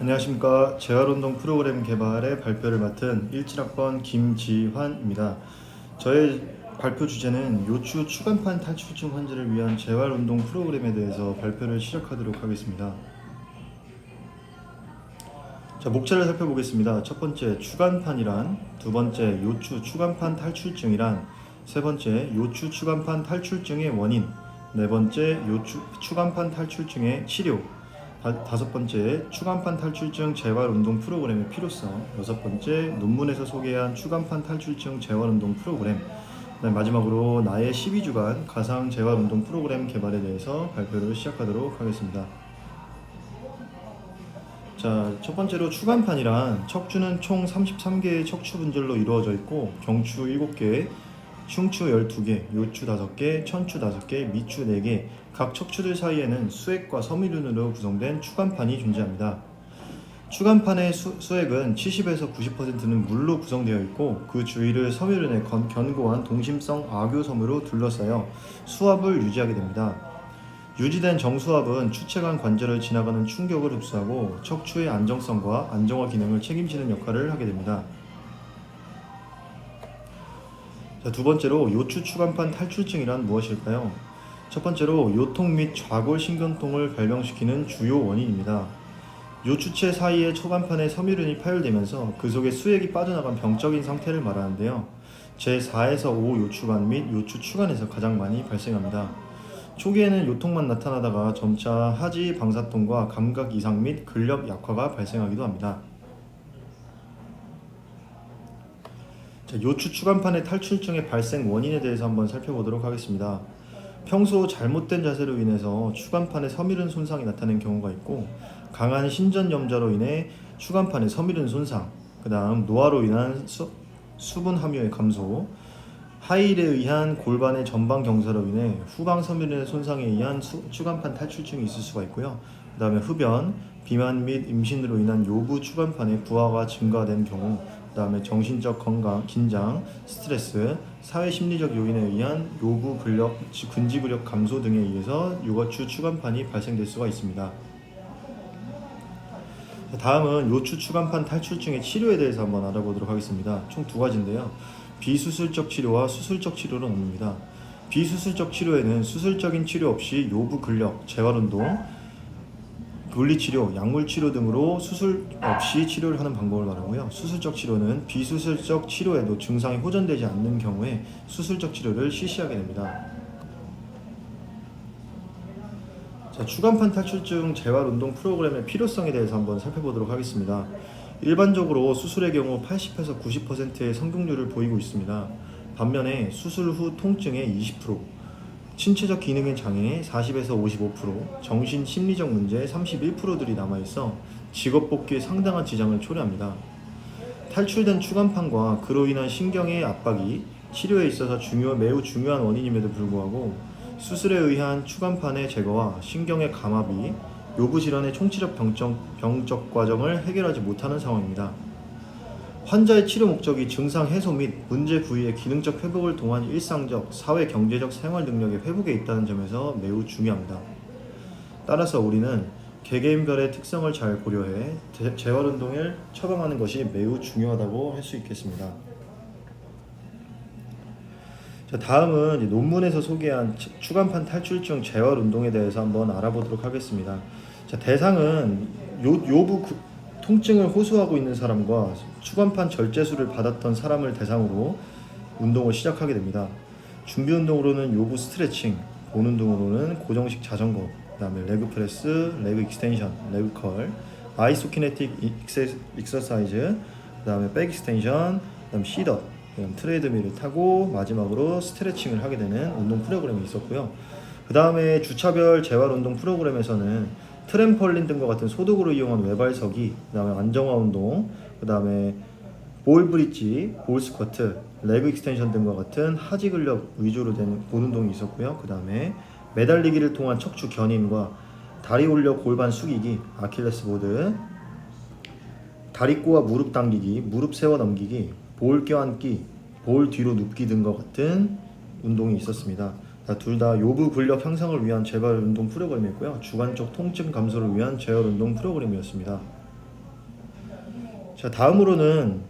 안녕하십니까. 재활운동 프로그램 개발의 발표를 맡은 17학번 김지환입니다. 저의 발표 주제는 요추 추간판 탈출증 환자를 위한 재활운동 프로그램에 대해서 발표를 시작하도록 하겠습니다. 자, 목차를 살펴보겠습니다. 첫 번째, 추간판이란, 두 번째, 요추 추간판 탈출증이란, 세 번째, 요추 추간판 탈출증의 원인, 네 번째, 요추 추간판 탈출증의 치료, 다섯 번째, 추간판 탈출증 재활운동 프로그램의 필요성, 여섯 번째, 논문에서 소개한 추간판 탈출증 재활운동 프로그램, 마지막으로 나의 12주간 가상 재활운동 프로그램 개발에 대해서 발표를 시작하도록 하겠습니다. 자, 첫 번째로 추간판이란, 척추는 총 33개의 척추 분절로 이루어져 있고 경추 7개, 흉추 12개, 요추 5개, 천추 5개, 미추 4개, 각 척추들 사이에는 수액과 섬유륜으로 구성된 추간판이 존재합니다. 추간판의 수액은 70에서 90%는 물로 구성되어 있고 그 주위를 섬유륜의 견고한 동심성 악효섬으로 둘러싸여 수압을 유지하게 됩니다. 유지된 정수압은 추체 간 관절을 지나가는 충격을 흡수하고 척추의 안정성과 안정화 기능을 책임지는 역할을 하게 됩니다. 자, 두 번째로 요추 추간판 탈출증이란 무엇일까요? 첫 번째로 요통 및 좌골 신경통을 발병시키는 주요 원인입니다. 요추체 사이의 초간판에 섬유륜이 파열되면서 그 속에 수액이 빠져나간 병적인 상태를 말하는데요. 제4에서 5 요추관 및 요추 추간에서 가장 많이 발생합니다. 초기에는 요통만 나타나다가 점차 하지 방사통과 감각 이상 및 근력 약화가 발생하기도 합니다. 자, 요추 추간판의 탈출증의 발생 원인에 대해서 한번 살펴보도록 하겠습니다. 평소 잘못된 자세로 인해서 추간판에 섬유륜 손상이 나타나는 경우가 있고, 강한 신전염자로 인해 추간판의 섬유륜 손상, 그 다음 노화로 인한 수분 함유의 감소, 하일에 의한 골반의 전방 경사로 인해 후방 섬유륜의 손상에 의한 추간판 탈출증이 있을 수가 있고요. 그 다음에 흡연, 비만 및 임신으로 인한 요부 추간판의 부하가 증가된 경우, 그 다음에 정신적 건강, 긴장, 스트레스, 사회심리적 요인에 의한 요부 근력, 근지구력 감소 등에 의해서 요추 추간판이 발생될 수가 있습니다. 다음은 요추 추간판 탈출증의 치료에 대해서 한번 알아보도록 하겠습니다. 총 두 가지인데요. 비수술적 치료와 수술적 치료로 나뉩니다. 비수술적 치료에는 수술적인 치료 없이 요부 근력, 재활운동, 물리치료, 약물치료 등으로 수술 없이 치료를 하는 방법을 말하고요. 수술적 치료는 비수술적 치료에도 증상이 호전되지 않는 경우에 수술적 치료를 실시하게 됩니다. 자, 추간판 탈출증 재활운동 프로그램의 필요성에 대해서 한번 살펴보도록 하겠습니다. 일반적으로 수술의 경우 80에서 90%의 성공률을 보이고 있습니다. 반면에 수술 후 통증의 20%, 신체적 기능의 장애 40에서 55%, 정신 심리적 문제 31%들이 남아있어 직업 복귀에 상당한 지장을 초래합니다. 탈출된 추간판과 그로 인한 신경의 압박이 치료에 있어서 매우 중요한 원인임에도 불구하고 수술에 의한 추간판의 제거와 신경의 감압이 요부 질환의 총체적 병적 과정을 해결하지 못하는 상황입니다. 환자의 치료 목적이 증상 해소 및 문제 부위의 기능적 회복을 통한 일상적, 사회 경제적 생활 능력의 회복에 있다는 점에서 매우 중요합니다. 따라서 우리는 개개인별의 특성을 잘 고려해 재활운동을 처방하는 것이 매우 중요하다고 할 수 있겠습니다. 자, 다음은 논문에서 소개한 추간판 탈출증 재활운동에 대해서 한번 알아보도록 하겠습니다. 자, 대상은 요부 통증을 호소하고 있는 사람과 추간판 절제술을 받았던 사람을 대상으로 운동을 시작하게 됩니다. 준비 운동으로는 요부 스트레칭, 본 운동으로는 고정식 자전거, 그 다음에 레그 프레스, 레그 익스텐션, 레그 컬, 아이소키네틱 익서사이즈, 그 다음에 백 익스텐션, 그 다음 시더, 트레이드밀을 타고 마지막으로 스트레칭을 하게 되는 운동 프로그램이 있었고요. 그 다음에 주차별 재활운동 프로그램에서는 트램펄린 등과 같은 소독으로 이용한 외발서기, 그 다음에 안정화 운동, 그 다음에 볼 브릿지, 볼 스쿼트, 레그 익스텐션 등과 같은 하지 근력 위주로 된 본 운동이 있었고요. 그 다음에 매달리기를 통한 척추 견인과 다리 올려 골반 숙이기, 아킬레스 보드, 다리 꼬아 무릎 당기기, 무릎 세워 넘기기, 볼 껴안기, 볼 뒤로 눕기 등과 같은 운동이 있었습니다. 둘 다 요부 근력 향상을 위한 재활운동 프로그램이었고요. 주관적 통증 감소를 위한 재활운동 프로그램이었습니다. 자, 다음으로는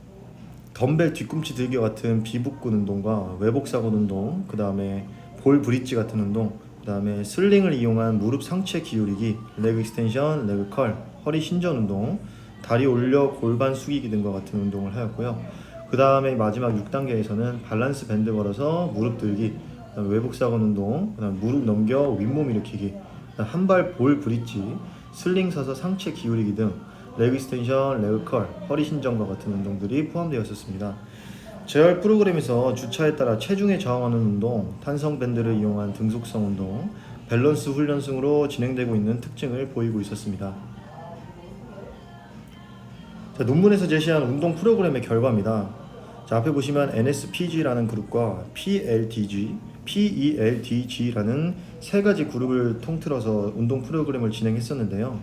덤벨 뒤꿈치 들기 같은 비복근 운동과 외복사근 운동, 그 다음에 볼 브릿지 같은 운동, 그 다음에 슬링을 이용한 무릎 상체 기울이기, 레그 익스텐션, 레그 컬, 허리 신전 운동, 다리 올려 골반 숙이기 등과 같은 운동을 하였고요. 그 다음에 마지막 6단계에서는 밸런스 밴드 걸어서 무릎 들기, 그다음에 외복사근 운동, 그다음에 무릎 넘겨 윗몸 일으키기, 한발 볼 브릿지, 슬링 서서 상체 기울이기 등 레그 익스텐션, 레그 컬, 허리 신전과 같은 운동들이 포함되어 있었습니다. 재활 프로그램에서 주차에 따라 체중에 저항하는 운동, 탄성 밴드를 이용한 등속성 운동, 밸런스 훈련 등으로 진행되고 있는 특징을 보이고 있었습니다. 자, 논문에서 제시한 운동 프로그램의 결과입니다. 자, 앞에 보시면 NSPG라는 그룹과 PELDG라는 세 가지 그룹을 통틀어서 운동 프로그램을 진행했었는데요.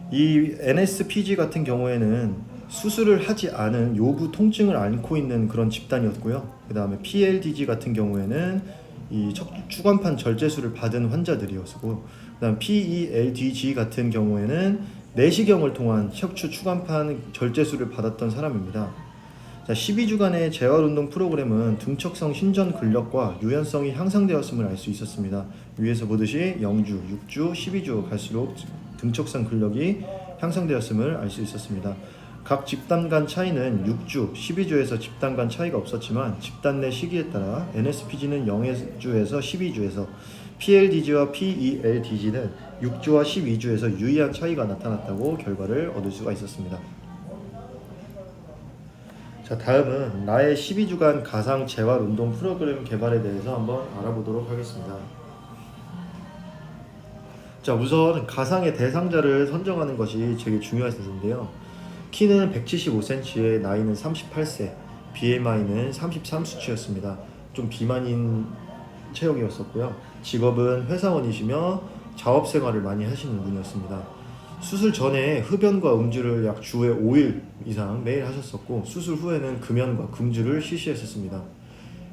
이 NSPG 같은 경우에는 수술을 하지 않은 요부 통증을 앓고 있는 그런 집단이었고요. 그 다음에 PLDG 같은 경우에는 이 추간판 절제술을 받은 환자들이었고, 그 다음 PELDG 같은 경우에는 내시경을 통한 척추 추간판 절제술을 받았던 사람입니다. 자, 12주간의 재활운동 프로그램은 등척성 신전 근력과 유연성이 향상되었음을 알 수 있었습니다. 위에서 보듯이 0주, 6주, 12주 갈수록 등척성 근력이 향상되었음을 알 수 있었습니다. 각 집단 간 차이는 6주, 12주에서 집단 간 차이가 없었지만 집단 내 시기에 따라 NSPG는 0주에서 12주에서 PLDG와 PELDG는 6주와 12주에서 유의한 차이가 나타났다고 결과를 얻을 수가 있었습니다. 자, 다음은 나의 12주간 가상 재활 운동 프로그램 개발에 대해서 한번 알아보도록 하겠습니다. 자, 우선 가상의 대상자를 선정하는 것이 되게 중요했는데요. 키는 175cm에 나이는 38세, BMI는 33수치였습니다. 좀 비만인 체형이었었고요. 직업은 회사원이시며 자업생활을 많이 하시는 분이었습니다. 수술 전에 흡연과 음주를 약 주에 5일 이상 매일 하셨었고, 수술 후에는 금연과 금주를 실시했었습니다.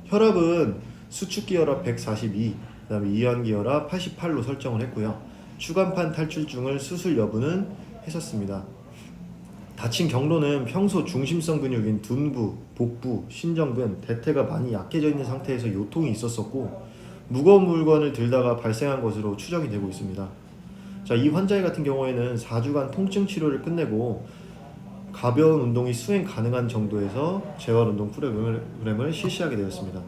혈압은 수축기 혈압 142, 그 다음에 이완기 혈압 88로 설정을 했고요. 추간판 탈출증을 수술 여부는 했었습니다. 다친 경로는 평소 중심성 근육인 둔부, 복부, 신전근, 대퇴가 많이 약해져 있는 상태에서 요통이 있었었고, 무거운 물건을 들다가 발생한 것으로 추정이 되고 있습니다. 자, 이 환자 같은 경우에는 4주간 통증 치료를 끝내고 가벼운 운동이 수행 가능한 정도에서 재활운동 프로그램을 실시하게 되었습니다.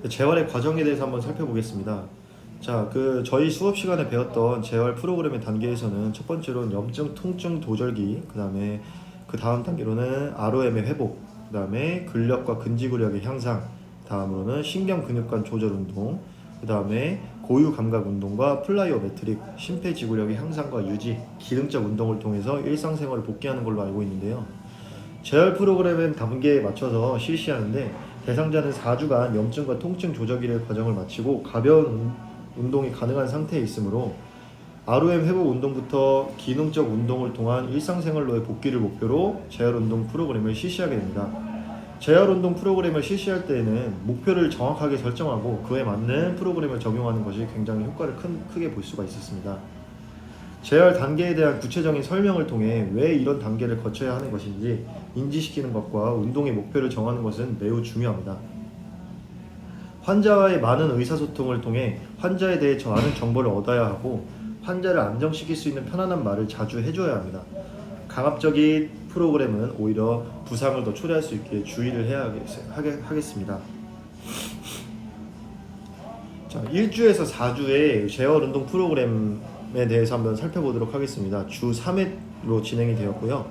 재활의 과정에 대해서 한번 살펴보겠습니다. 자, 저희 수업 시간에 배웠던 재활 프로그램의 단계에서는 첫 번째로는 염증, 통증, 도절기, 그 다음 단계로는 ROM의 회복, 그 다음에 근력과 근지구력의 향상, 다음으로는 신경 근육관 조절 운동, 그 다음에 고유 감각 운동과 플라이오메트릭, 심폐지구력의 향상과 유지, 기능적 운동을 통해서 일상생활을 복귀하는 걸로 알고 있는데요. 재활 프로그램은 단계에 맞춰서 실시하는데, 대상자는 4주간 염증과 통증 조절기를 과정을 마치고 가벼운 운동이 가능한 상태에 있으므로 ROM 회복 운동부터 기능적 운동을 통한 일상생활로의 복귀를 목표로 재활운동 프로그램을 실시하게 됩니다. 재활운동 프로그램을 실시할 때에는 목표를 정확하게 설정하고 그에 맞는 프로그램을 적용하는 것이 굉장히 효과를 크게 볼 수가 있었습니다. 재활 단계에 대한 구체적인 설명을 통해 왜 이런 단계를 거쳐야 하는 것인지 인지시키는 것과 운동의 목표를 정하는 것은 매우 중요합니다. 환자와의 많은 의사소통을 통해 환자에 대해 많은 정보를 얻어야 하고, 환자를 안정시킬 수 있는 편안한 말을 자주 해줘야 합니다. 강압적인 프로그램은 오히려 부상을 더 초래할 수 있게 주의를 해야 하겠습니다. 자, 1주에서 4주의 재활운동 프로그램에 대해서 한번 살펴보도록 하겠습니다. 주 3회로 진행이 되었고요.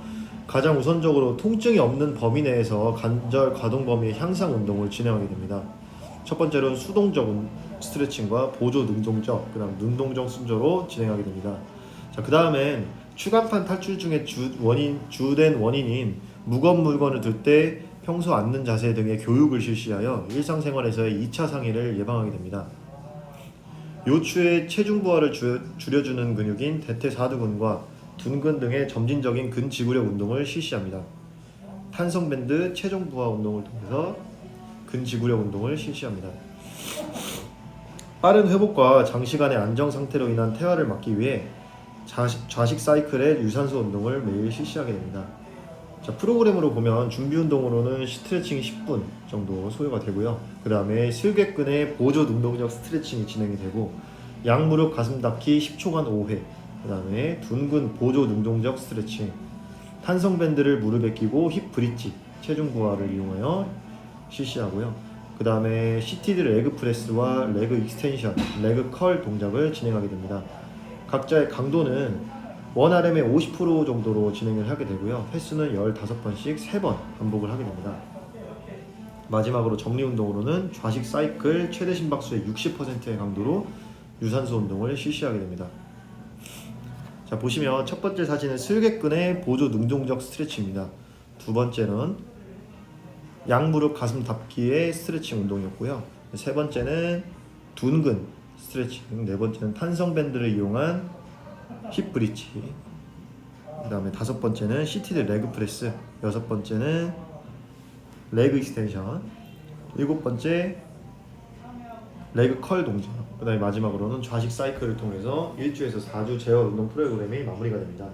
가장 우선적으로 통증이 없는 범위 내에서 관절 가동 범위의 향상 운동을 진행하게 됩니다. 첫 번째로는 수동적 스트레칭과 보조 능동적, 그 다음 능동적 순서로 진행하게 됩니다. 자, 그 다음엔 추간판 탈출증의 주된 원인인 무거운 물건을 들 때 평소 앉는 자세 등의 교육을 실시하여 일상생활에서의 2차 상해를 예방하게 됩니다. 요추의 체중 부하를 줄여주는 근육인 대퇴사두근과 둔근 등의 점진적인 근지구력 운동을 실시합니다. 탄성밴드 체중 부하 운동을 통해서 근지구력 운동을 실시합니다. 빠른 회복과 장시간의 안정 상태로 인한 퇴화를 막기 위해 좌식 사이클의 유산소 운동을 매일 실시하게 됩니다. 자, 프로그램으로 보면 준비 운동으로는 스트레칭이 10분 정도 소요가 되고요. 그 다음에 슬개근의 보조 능동적 스트레칭이 진행이 되고, 양무릎 가슴 닫기 10초간 5회, 그 다음에 둔근 보조 능동적 스트레칭, 탄성 밴드를 무릎에 끼고 힙 브릿지, 체중 부하를 이용하여 실시하고요. 그 다음에 시티드 레그 프레스와 레그 익스텐션, 레그 컬 동작을 진행하게 됩니다. 각자의 강도는 1RM의 50% 정도로 진행을 하게 되고요. 횟수는 15번씩 3번 반복을 하게 됩니다. 마지막으로 정리 운동으로는 좌식 사이클 최대 심박수의 60%의 강도로 유산소 운동을 실시하게 됩니다. 자, 보시면 첫 번째 사진은 슬개근의 보조 능동적 스트레칭입니다. 두 번째는 양무릎 가슴 닫기의 스트레칭 운동이었고요. 세 번째는 둔근 스트레칭, 네 번째는 탄성 밴드를 이용한 힙 브릿지, 그 다음에 다섯 번째는 시티드 레그 프레스, 여섯 번째는 레그 익스텐션, 일곱 번째 레그 컬 동작, 그 다음에 마지막으로는 좌식 사이클을 통해서 1주에서 4주 재활 운동 프로그램이 마무리가 됩니다.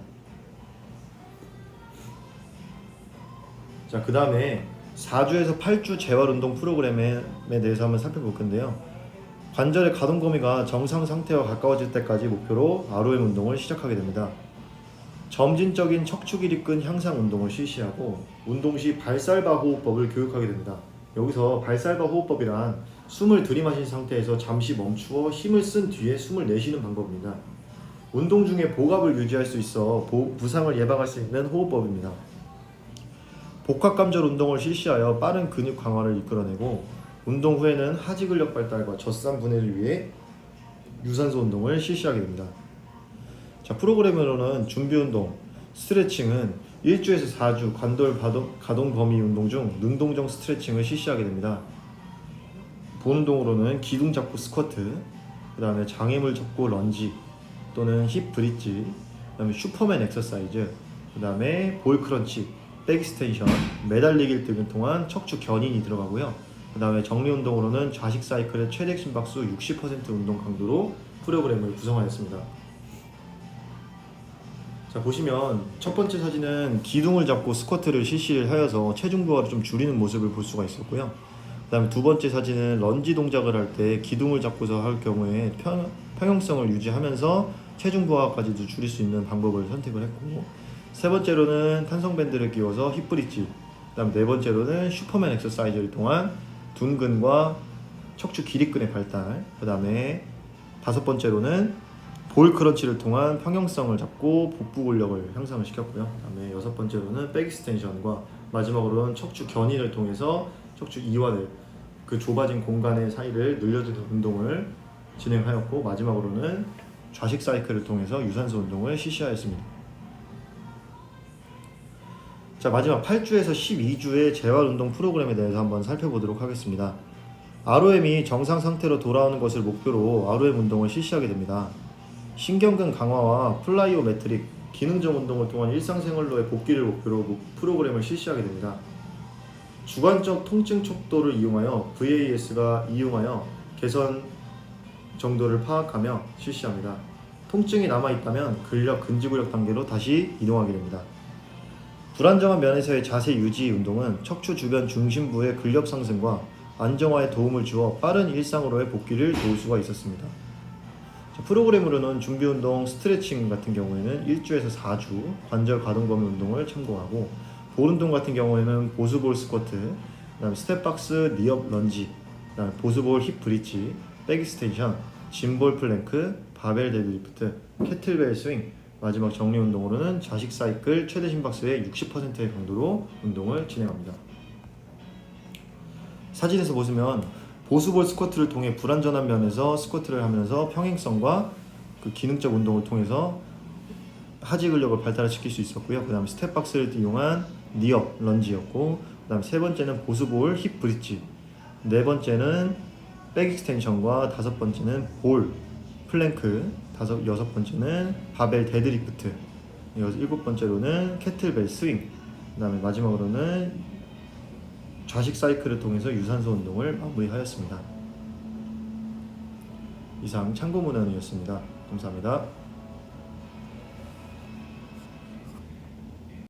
자, 그 다음에 4주에서 8주 재활 운동 프로그램에 대해서 한번 살펴볼 건데요. 관절의 가동 범위가 정상 상태와 가까워질 때까지 목표로 ROM 운동을 시작하게 됩니다. 점진적인 척추 기립근 향상 운동을 실시하고, 운동 시 발살바 호흡법을 교육하게 됩니다. 여기서 발살바 호흡법이란 숨을 들이마신 상태에서 잠시 멈추어 힘을 쓴 뒤에 숨을 내쉬는 방법입니다. 운동 중에 복압을 유지할 수 있어 부상을 예방할 수 있는 호흡법입니다. 복합관절 운동을 실시하여 빠른 근육 강화를 이끌어내고, 운동 후에는 하지 근력 발달과 젖산 분해를 위해 유산소 운동을 실시하게 됩니다. 자, 프로그램으로는 준비 운동, 스트레칭은 1주에서 4주 관절 가동 범위 운동 중 능동적 스트레칭을 실시하게 됩니다. 본 운동으로는 기둥 잡고 스쿼트, 그 다음에 장애물 잡고 런지 또는 힙 브릿지, 그 다음에 슈퍼맨 엑서사이즈, 그 다음에 볼 크런치, 백 익스텐션, 매달리기를 등을 통한 척추 견인이 들어가고요. 그 다음에 정리 운동으로는 좌식 사이클의 최대 심박수 60% 운동 강도로 프로그램을 구성하였습니다. 자, 보시면 첫 번째 사진은 기둥을 잡고 스쿼트를 실시를 하여서 체중 부하를 좀 줄이는 모습을 볼 수가 있었고요. 그 다음에 두 번째 사진은 런지 동작을 할 때 기둥을 잡고서 할 경우에 평형성을 유지하면서 체중 부하까지도 줄일 수 있는 방법을 선택을 했고, 세 번째로는 탄성 밴드를 끼워서 힙 브릿지, 그 다음 네 번째로는 슈퍼맨 엑서사이즈를 통한 둔근과 척추 기립근의 발달, 그 다음에 다섯 번째로는 볼 크런치를 통한 평형성을 잡고 복부 근력을 향상을 시켰고요. 그 다음에 여섯 번째로는 백 익스텐션과 마지막으로는 척추 견인을 통해서 척추 이완을, 그 좁아진 공간의 사이를 늘려주는 운동을 진행하였고, 마지막으로는 좌식 사이클을 통해서 유산소 운동을 실시하였습니다. 자, 마지막 8주에서 12주의 재활운동 프로그램에 대해서 한번 살펴보도록 하겠습니다. ROM이 정상 상태로 돌아오는 것을 목표로 ROM 운동을 실시하게 됩니다. 신경근 강화와 플라이오메트릭, 기능적 운동을 통한 일상생활로의 복귀를 목표로 프로그램을 실시하게 됩니다. 주관적 통증 척도를 이용하여 VAS가 이용하여 개선 정도를 파악하며 실시합니다. 통증이 남아있다면 근력, 근지구력 단계로 다시 이동하게 됩니다. 불안정한 면에서의 자세 유지 운동은 척추 주변 중심부의 근력 상승과 안정화에 도움을 주어 빠른 일상으로의 복귀를 도울 수가 있었습니다. 프로그램으로는 준비 운동, 스트레칭 같은 경우에는 1주에서 4주 관절 가동 범위 운동을 참고하고, 볼 운동 같은 경우에는 보스볼 스쿼트, 그다음에 스텝박스 니업 런지, 그다음에 보스볼 힙 브릿지, 백 익스텐션, 짐볼 플랭크, 바벨 데드리프트, 캐틀벨 스윙, 마지막 정리 운동으로는 좌식 사이클 최대 심박수의 60%의 강도로 운동을 진행합니다. 사진에서 보시면 보스볼 스쿼트를 통해 불안전한 면에서 스쿼트를 하면서 평행성과 그 기능적 운동을 통해서 하지 근력을 발달시킬 수 있었고요. 그 다음에 스텝박스를 이용한 니업 런지였고, 그 다음 세 번째는 보스볼 힙 브릿지, 네 번째는 백 익스텐션과 다섯 번째는 볼 플랭크, 여섯 번째는 바벨 데드리프트, 일곱 번째로는 캐틀벨 스윙, 그 다음에 마지막으로는 좌식 사이클을 통해서 유산소 운동을 마무리하였습니다. 이상 참고문헌이었습니다. 감사합니다.